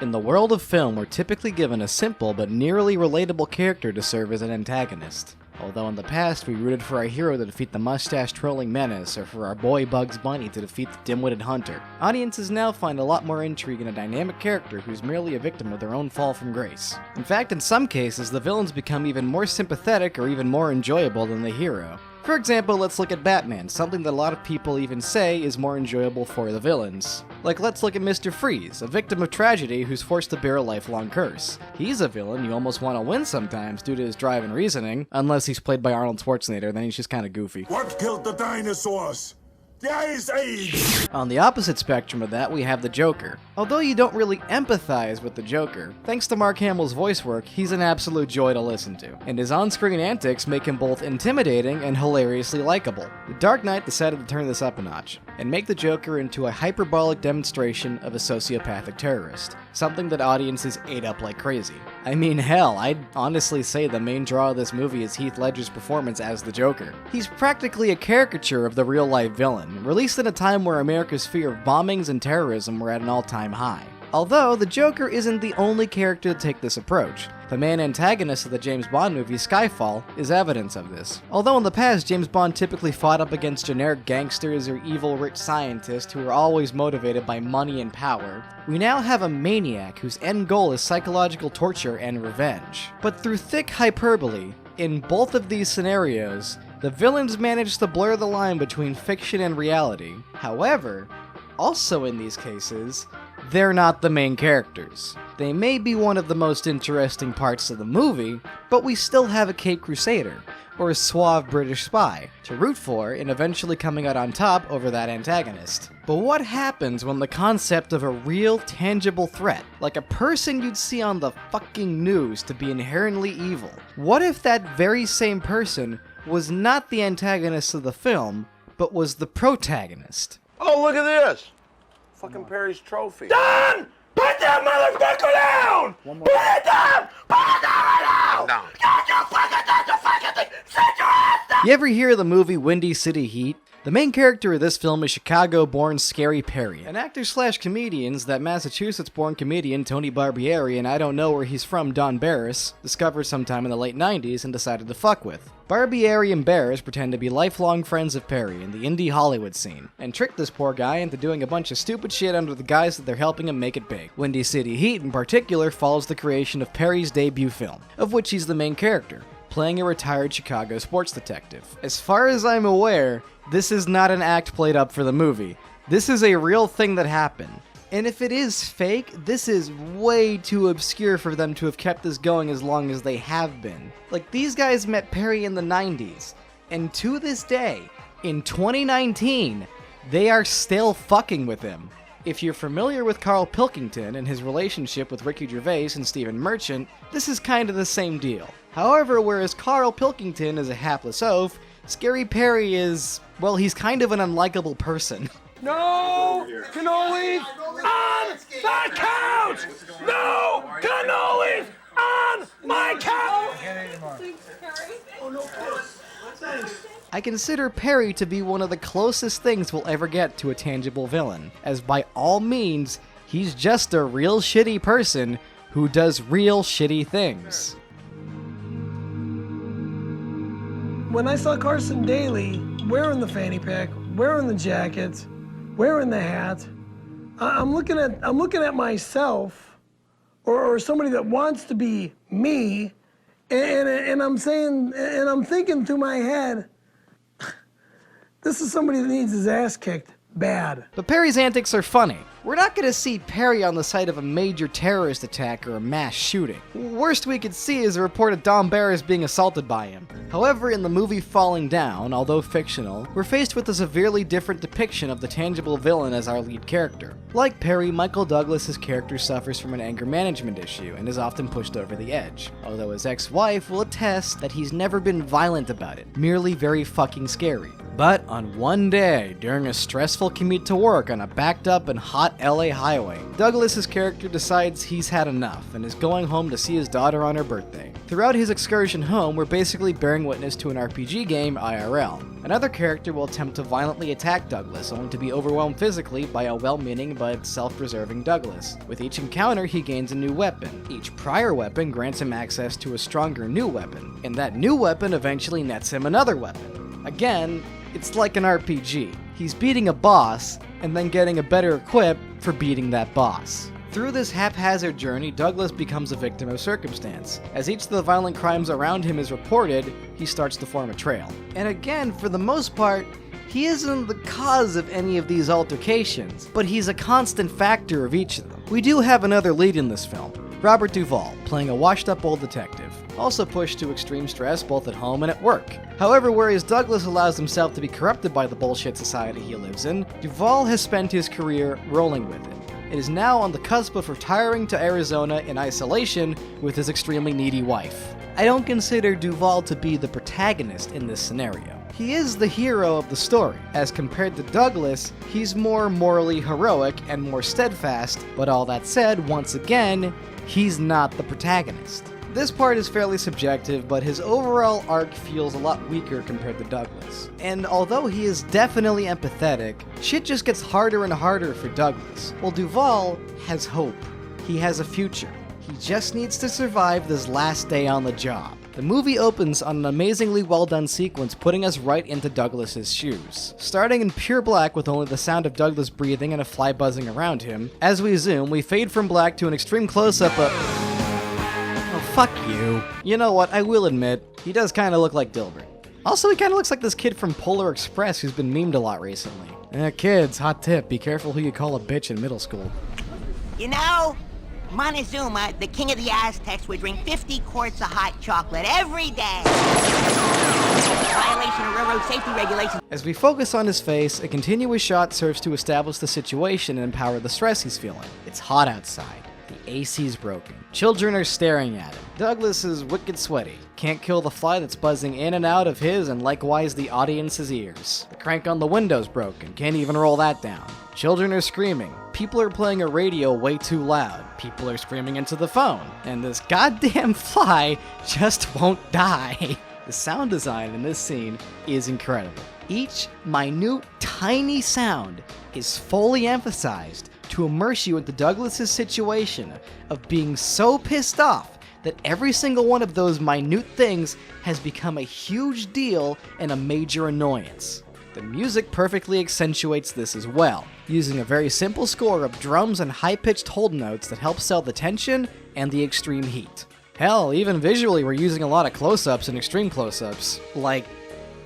In the world of film, we're typically given a simple but nearly relatable character to serve as an antagonist. Although in the past we rooted for our hero to defeat the mustache-twirling menace, or for our boy Bugs Bunny to defeat the dim-witted hunter, audiences now find a lot more intrigue in a dynamic character who's merely a victim of their own fall from grace. In fact, in some cases, the villains become even more sympathetic or even more enjoyable than the hero. For example, let's look at Batman, something that a lot of people even say is more enjoyable for the villains. Like, let's look at Mr. Freeze, a victim of tragedy who's forced to bear a lifelong curse. He's a villain you almost want to win sometimes due to his drive and reasoning, unless he's played by Arnold Schwarzenegger, then he's just kinda goofy. What killed the dinosaurs? The Ice Age! On the opposite spectrum of that, we have the Joker. Although you don't really empathize with the Joker, thanks to Mark Hamill's voice work, he's an absolute joy to listen to, and his on-screen antics make him both intimidating and hilariously likable. The Dark Knight decided to turn this up a notch, and make the Joker into a hyperbolic demonstration of a sociopathic terrorist, something that audiences ate up like crazy. I mean, hell, I'd honestly say the main draw of this movie is Heath Ledger's performance as the Joker. He's practically a caricature of the real-life villain, released at a time where America's fear of bombings and terrorism were at an all-time high. Although, the Joker isn't the only character to take this approach. The main antagonist of the James Bond movie, Skyfall, is evidence of this. Although in the past, James Bond typically fought up against generic gangsters or evil rich scientists who were always motivated by money and power, we now have a maniac whose end goal is psychological torture and revenge. But through thick hyperbole, in both of these scenarios, the villains manage to blur the line between fiction and reality. However, also in these cases, they're not the main characters. They may be one of the most interesting parts of the movie, but we still have a Cape Crusader, or a suave British spy, to root for and eventually coming out on top over that antagonist. But what happens when the concept of a real, tangible threat, like a person you'd see on the fucking news to be inherently evil, what if that very same person was not the antagonist of the film, but was the protagonist? Oh, look at this! Fucking Perry's trophy. Done! Put that motherfucker down! Put it down! Put it down right now! Down. Don't you fucking thing! Sit your ass down! You ever hear the movie Windy City Heat? The main character of this film is Chicago-born Scary Perry, an actor/comedian that Massachusetts-born comedian Tony Barbieri and I don't know where he's from Don Barris discovered sometime in the late 90s and decided to fuck with. Barbieri and Barris pretend to be lifelong friends of Perry in the indie Hollywood scene, and trick this poor guy into doing a bunch of stupid shit under the guise that they're helping him make it big. Windy City Heat in particular follows the creation of Perry's debut film, of which he's the main character, playing a retired Chicago sports detective. As far as I'm aware, this is not an act played up for the movie. This is a real thing that happened. And if it is fake, this is way too obscure for them to have kept this going as long as they have been. Like, these guys met Perry in the 90s, and to this day, in 2019, they are still fucking with him. If you're familiar with Carl Pilkington and his relationship with Ricky Gervais and Stephen Merchant, this is kind of the same deal. However, whereas Carl Pilkington is a hapless oaf, Scary Perry is, well, he's kind of an unlikable person. No cannolis on the couch! No cannolis on my couch! I consider Perry to be one of the closest things we'll ever get to a tangible villain, as by all means, he's just a real shitty person who does real shitty things. When I saw Carson Daly wearing the fanny pack, wearing the jacket, wearing the hat, I'm looking at myself, or somebody that wants to be me, and I'm saying, and I'm thinking through my head, this is somebody that needs his ass kicked bad. But Perry's antics are funny. We're not gonna see Perry on the site of a major terrorist attack or a mass shooting. Worst we could see is a report of Don Barris being assaulted by him. However, in the movie Falling Down, although fictional, we're faced with a severely different depiction of the tangible villain as our lead character. Like Perry, Michael Douglas's character suffers from an anger management issue and is often pushed over the edge, although his ex-wife will attest that he's never been violent about it, merely very fucking scary. But on one day, during a stressful commute to work on a backed up and hot LA highway, Douglas's character decides he's had enough and is going home to see his daughter on her birthday. Throughout his excursion home, we're basically bearing witness to an RPG game IRL. Another character will attempt to violently attack Douglas, only to be overwhelmed physically by a well-meaning but self-preserving Douglas. With each encounter, he gains a new weapon. Each prior weapon grants him access to a stronger new weapon, and that new weapon eventually nets him another weapon. Again, it's like an RPG. He's beating a boss, and then getting a better equip for beating that boss. Through this haphazard journey, Douglas becomes a victim of circumstance. As each of the violent crimes around him is reported, he starts to form a trail. And again, for the most part, he isn't the cause of any of these altercations, but he's a constant factor of each of them. We do have another lead in this film, Robert Duvall, playing a washed-up old detective, also pushed to extreme stress both at home and at work. However, whereas Douglas allows himself to be corrupted by the bullshit society he lives in, Duvall has spent his career rolling with it. It is now on the cusp of retiring to Arizona in isolation with his extremely needy wife. I don't consider Duvall to be the protagonist in this scenario. He is the hero of the story. As compared to Douglas, he's more morally heroic and more steadfast, but all that said, once again, he's not the protagonist. This part is fairly subjective, but his overall arc feels a lot weaker compared to Douglas. And although he is definitely empathetic, shit just gets harder and harder for Douglas. While Duvall has hope. He has a future. He just needs to survive this last day on the job. The movie opens on an amazingly well done sequence putting us right into Douglas's shoes. Starting in pure black with only the sound of Douglas breathing and a fly buzzing around him, as we zoom, we fade from black to an extreme close-up of... Oh, fuck you. You know what, I will admit, he does kinda look like Dilbert. Also, he kinda looks like this kid from Polar Express who's been memed a lot recently. Kids, hot tip, be careful who you call a bitch in middle school. You know, Montezuma, the king of the Aztecs, would drink 50 quarts of hot chocolate every day. Violation of railroad safety regulations. As we focus on his face, a continuous shot serves to establish the situation and empower the stress he's feeling. It's hot outside. The AC's broken. Children are staring at him. Douglas is wicked sweaty. Can't kill the fly that's buzzing in and out of his and likewise the audience's ears. The crank on the window's broken. Can't even roll that down. Children are screaming. People are playing a radio way too loud. People are screaming into the phone. And this goddamn fly just won't die. The sound design in this scene is incredible. Each minute, tiny sound is fully emphasized to immerse you into Douglas's situation of being so pissed off that every single one of those minute things has become a huge deal and a major annoyance. The music perfectly accentuates this as well, using a very simple score of drums and high-pitched hold notes that help sell the tension and the extreme heat. Hell, even visually we're using a lot of close-ups and extreme close-ups. Like,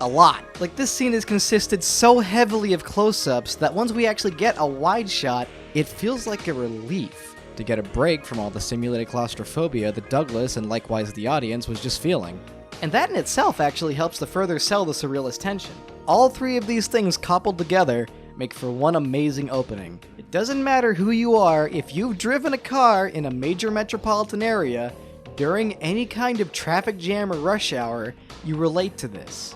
a lot. Like, this scene is consisted so heavily of close-ups that once we actually get a wide shot, it feels like a relief to get a break from all the simulated claustrophobia that Douglas and likewise the audience was just feeling. And that in itself actually helps to further sell the surrealist tension. All three of these things coupled together make for one amazing opening. It doesn't matter who you are, if you've driven a car in a major metropolitan area during any kind of traffic jam or rush hour, you relate to this.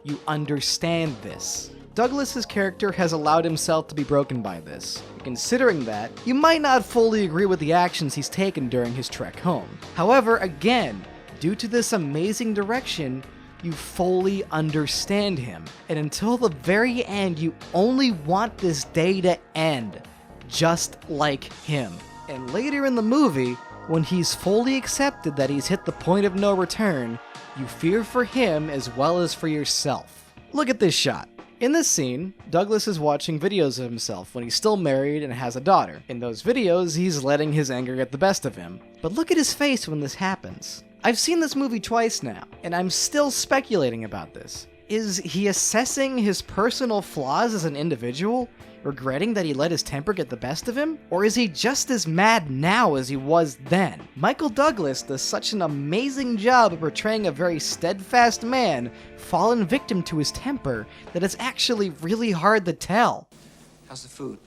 You understand this. Douglas's character has allowed himself to be broken by this. Considering that, you might not fully agree with the actions he's taken during his trek home. However, again, due to this amazing direction, you fully understand him. And until the very end, you only want this day to end, just like him. And later in the movie, when he's fully accepted that he's hit the point of no return, you fear for him as well as for yourself. Look at this shot. In this scene, Douglas is watching videos of himself when he's still married and has a daughter. In those videos, he's letting his anger get the best of him. But look at his face when this happens. I've seen this movie twice now, and I'm still speculating about this. Is he assessing his personal flaws as an individual, regretting that he let his temper get the best of him? Or is he just as mad now as he was then? Michael Douglas does such an amazing job of portraying a very steadfast man fallen victim to his temper that it's actually really hard to tell. How's the food?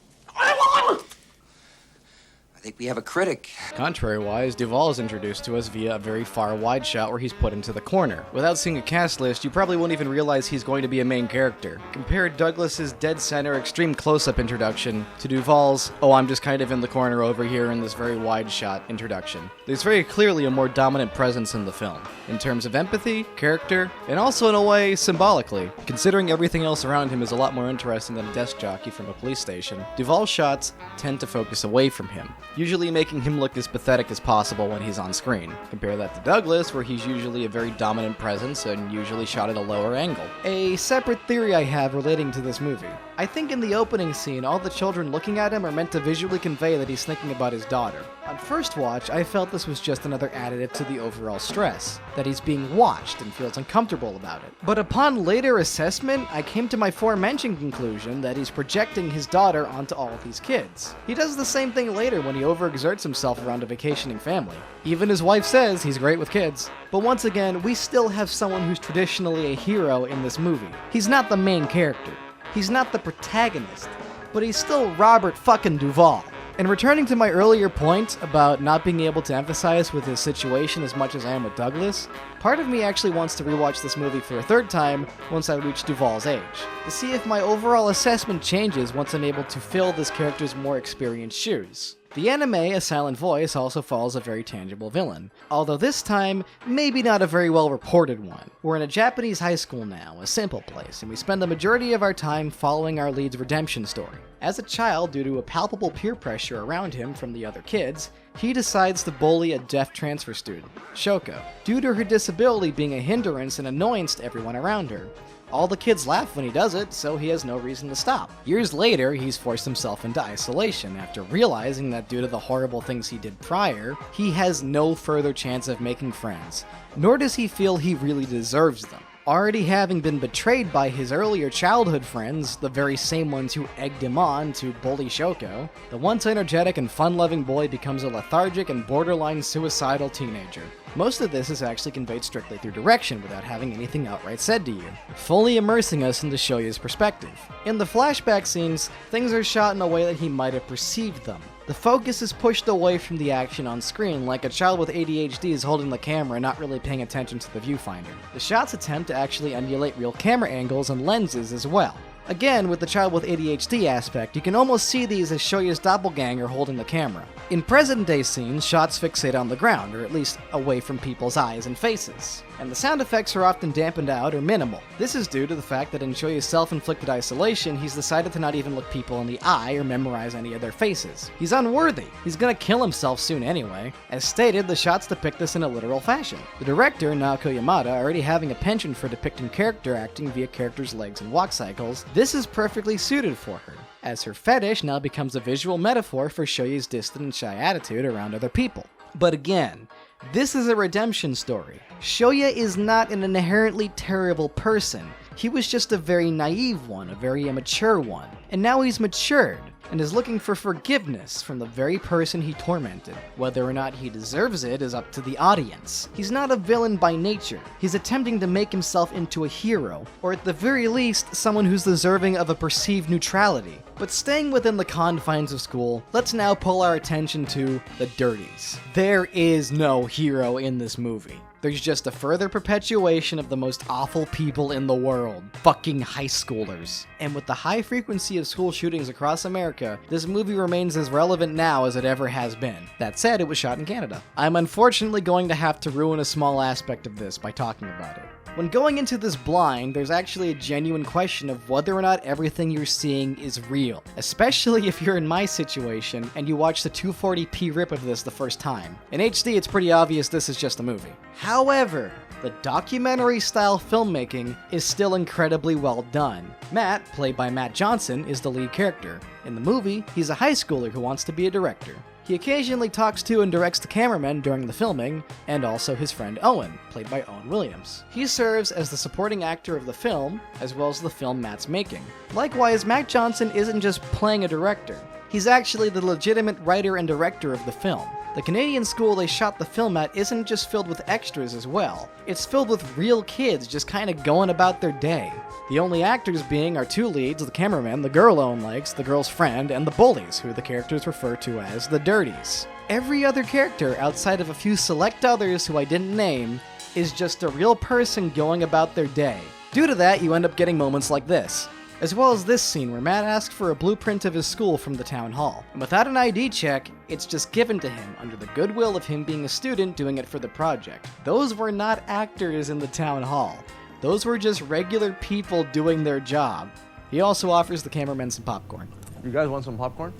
I think we have a critic. Contrary-wise, Duvall is introduced to us via a very far wide shot where he's put into the corner. Without seeing a cast list, you probably won't even realize he's going to be a main character. Compare Douglas's dead center extreme close-up introduction to Duvall's, oh, I'm just kind of in the corner over here in this very wide shot introduction. There's very clearly a more dominant presence in the film, in terms of empathy, character, and also in a way, symbolically. Considering everything else around him is a lot more interesting than a desk jockey from a police station, Duvall's shots tend to focus away from him, usually making him look as pathetic as possible when he's on screen. Compare that to Douglas, where he's usually a very dominant presence and usually shot at a lower angle. A separate theory I have relating to this movie. I think in the opening scene, all the children looking at him are meant to visually convey that he's thinking about his daughter. On first watch, I felt this was just another additive to the overall stress, that he's being watched and feels uncomfortable about it. But upon later assessment, I came to my aforementioned conclusion that he's projecting his daughter onto all of these kids. He does the same thing later when he overexerts himself around a vacationing family. Even his wife says he's great with kids. But once again, we still have someone who's traditionally a hero in this movie. He's not the main character. He's not the protagonist, but he's still Robert fucking Duvall. And returning to my earlier point about not being able to emphasize with his situation as much as I am with Douglas, part of me actually wants to rewatch this movie for a third time once I reach Duvall's age, to see if my overall assessment changes once I'm able to fill this character's more experienced shoes. The anime, A Silent Voice, also follows a very tangible villain, although this time, maybe not a very well reported one. We're in a Japanese high school now, a simple place, and we spend the majority of our time following our lead's redemption story. As a child, due to a palpable peer pressure around him from the other kids, he decides to bully a deaf transfer student, Shoko, due to her disability being a hindrance and annoyance to everyone around her. All the kids laugh when he does it, so he has no reason to stop. Years later, he's forced himself into isolation after realizing that due to the horrible things he did prior, he has no further chance of making friends, nor does he feel he really deserves them. Already having been betrayed by his earlier childhood friends, the very same ones who egged him on to bully Shoko, the once energetic and fun-loving boy becomes a lethargic and borderline suicidal teenager. Most of this is actually conveyed strictly through direction without having anything outright said to you, fully immersing us into Shoya's perspective. In the flashback scenes, things are shot in a way that he might have perceived them. The focus is pushed away from the action on screen, like a child with ADHD is holding the camera and not really paying attention to the viewfinder. The shots attempt to actually emulate real camera angles and lenses as well. Again, with the child with ADHD aspect, you can almost see these as Shoya's doppelganger holding the camera. In present-day scenes, shots fixate on the ground, or at least away from people's eyes and faces, and the sound effects are often dampened out or minimal. This is due to the fact that in Shoya's self-inflicted isolation, he's decided to not even look people in the eye or memorize any of their faces. He's unworthy. He's gonna kill himself soon anyway. As stated, the shots depict this in a literal fashion. The director, Naoko Yamada, already having a penchant for depicting character acting via characters' legs and walk cycles, this is perfectly suited for her, as her fetish now becomes a visual metaphor for Shoya's distant and shy attitude around other people. But again, this is a redemption story. Shoya is not an inherently terrible person. He was just a very naive one, a very immature one. And now he's matured, and is looking for forgiveness from the very person he tormented. Whether or not he deserves it is up to the audience. He's not a villain by nature. He's attempting to make himself into a hero, or at the very least, someone who's deserving of a perceived neutrality. But staying within the confines of school, let's now pull our attention to the Dirties. There is no hero in this movie. There's just a further perpetuation of the most awful people in the world. Fucking high schoolers. And with the high frequency of school shootings across America, this movie remains as relevant now as it ever has been. That said, it was shot in Canada. I'm unfortunately going to have to ruin a small aspect of this by talking about it. When going into this blind, there's actually a genuine question of whether or not everything you're seeing is real. Especially if you're in my situation and you watch the 240p rip of this the first time. In HD, it's pretty obvious this is just a movie. However, the documentary-style filmmaking is still incredibly well done. Matt, played by Matt Johnson, is the lead character. In the movie, he's a high schooler who wants to be a director. He occasionally talks to and directs the cameramen during the filming, and also his friend Owen, played by Owen Williams. He serves as the supporting actor of the film, as well as the film Matt's making. Likewise, Matt Johnson isn't just playing a director. He's actually the legitimate writer and director of the film. The Canadian school they shot the film at isn't just filled with extras as well. It's filled with real kids just kinda going about their day. The only actors being our two leads, the cameraman, the girl Owen likes, the girl's friend, and the bullies, who the characters refer to as the Dirties. Every other character, outside of a few select others who I didn't name, is just a real person going about their day. Due to that, you end up getting moments like this. As well as this scene where Matt asked for a blueprint of his school from the town hall. And without an ID check, it's just given to him under the goodwill of him being a student doing it for the project. Those were not actors in the town hall. Those were just regular people doing their job. He also offers the cameraman some popcorn. You guys want some popcorn?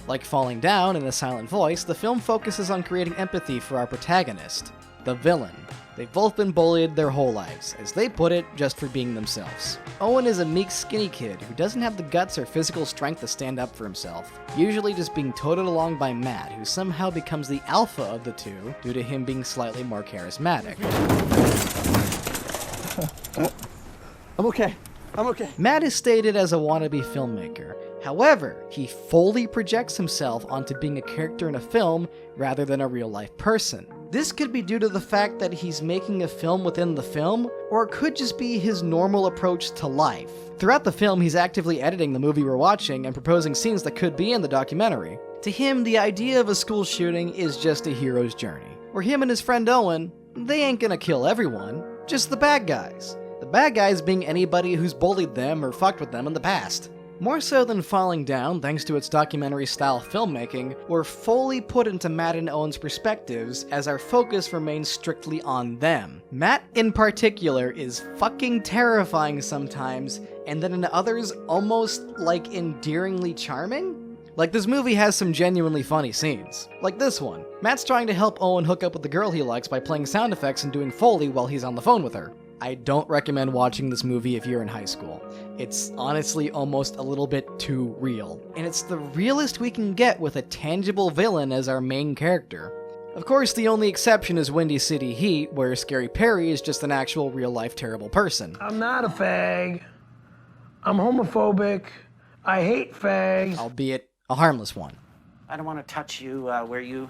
Like Falling Down and A Silent Voice, the film focuses on creating empathy for our protagonist, the villain. They've both been bullied their whole lives, as they put it, just for being themselves. Owen is a meek, skinny kid who doesn't have the guts or physical strength to stand up for himself, usually just being toted along by Matt, who somehow becomes the alpha of the two due to him being slightly more charismatic. I'm okay. Matt is stated as a wannabe filmmaker. However, he fully projects himself onto being a character in a film rather than a real-life person. This could be due to the fact that he's making a film within the film, or it could just be his normal approach to life. Throughout the film, he's actively editing the movie we're watching and proposing scenes that could be in the documentary. To him, the idea of a school shooting is just a hero's journey, where him and his friend Owen, they ain't gonna kill everyone, just the bad guys. The bad guys being anybody who's bullied them or fucked with them in the past. More so than Falling Down, thanks to its documentary-style filmmaking, we're fully put into Matt and Owen's perspectives as our focus remains strictly on them. Matt, in particular, is fucking terrifying sometimes, and then in others, almost, like, endearingly charming? Like, this movie has some genuinely funny scenes. Like this one. Matt's trying to help Owen hook up with the girl he likes by playing sound effects and doing Foley while he's on the phone with her. I don't recommend watching this movie if you're in high school. It's honestly almost a little bit too real. And it's the realest we can get with a tangible villain as our main character. Of course, the only exception is Windy City Heat, where Scary Perry is just an actual real-life terrible person. I'm not a fag. I'm homophobic. I hate fags. Albeit a harmless one. I don't want to touch you where you...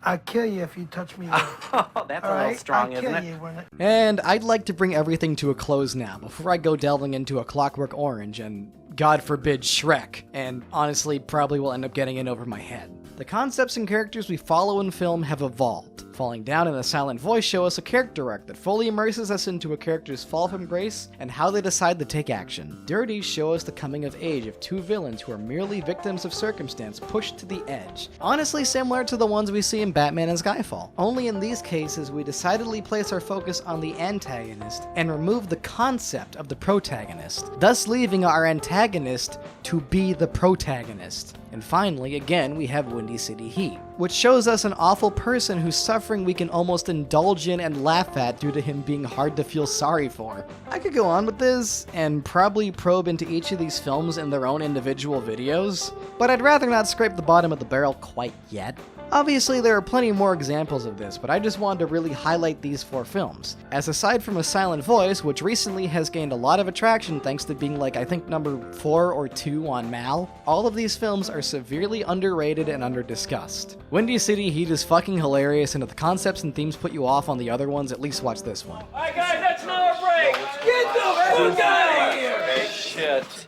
I'd kill you if you touch me. Oh, that's a little strong, isn't it? And I'd like to bring everything to a close now, before I go delving into A Clockwork Orange and, God forbid, Shrek, and honestly probably will end up getting in over my head. The concepts and characters we follow in film have evolved. Falling Down and A Silent Voice show us a character arc that fully immerses us into a character's fall from grace and how they decide to take action. Dirties show us the coming of age of two villains who are merely victims of circumstance pushed to the edge. Honestly similar to the ones we see in Batman and Skyfall. Only in these cases we decidedly place our focus on the antagonist and remove the concept of the protagonist, thus leaving our antagonist to be the protagonist. And finally, again, we have Windy City Heat, which shows us an awful person whose suffering we can almost indulge in and laugh at due to him being hard to feel sorry for. I could go on with this, and probably probe into each of these films in their own individual videos, but I'd rather not scrape the bottom of the barrel quite yet. Obviously, there are plenty more examples of this, but I just wanted to really highlight these 4 films, as aside from A Silent Voice, which recently has gained a lot of attraction thanks to being like I think number 4 or 2 on Mal, all of these films are severely underrated and under-discussed. Windy City Heat is fucking hilarious, and if the concepts and themes put you off on the other ones, at least watch this one. Alright guys, that's another break! Get the fuck out of here! Hey, shit.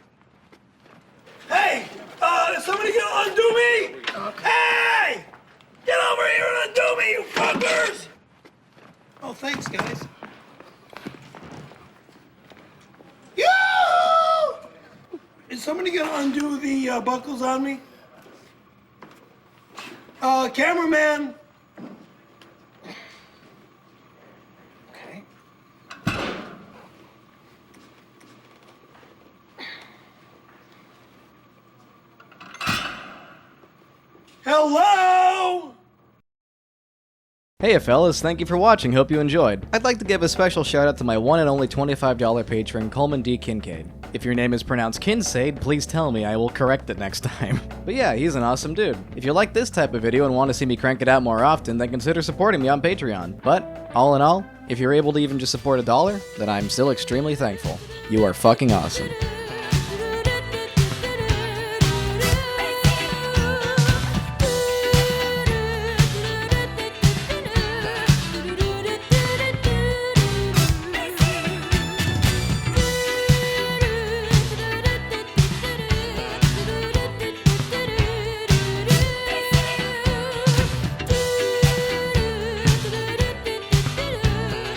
Hey! Is somebody gonna undo me? Hey! Get over here and undo me, you fuckers! Oh, thanks, guys. Yoo! Is somebody gonna undo the buckles on me? Cameraman! Okay. Hello! Hey fellas, thank you for watching, hope you enjoyed. I'd like to give a special shout out to my one and only $25 patron, Coleman D. Kincaid. If your name is pronounced Kinsaid, please tell me, I will correct it next time. But yeah, he's an awesome dude. If you like this type of video and want to see me crank it out more often, then consider supporting me on Patreon. But, all in all, If you're able to even just support $1, then I'm still extremely thankful. You are fucking awesome.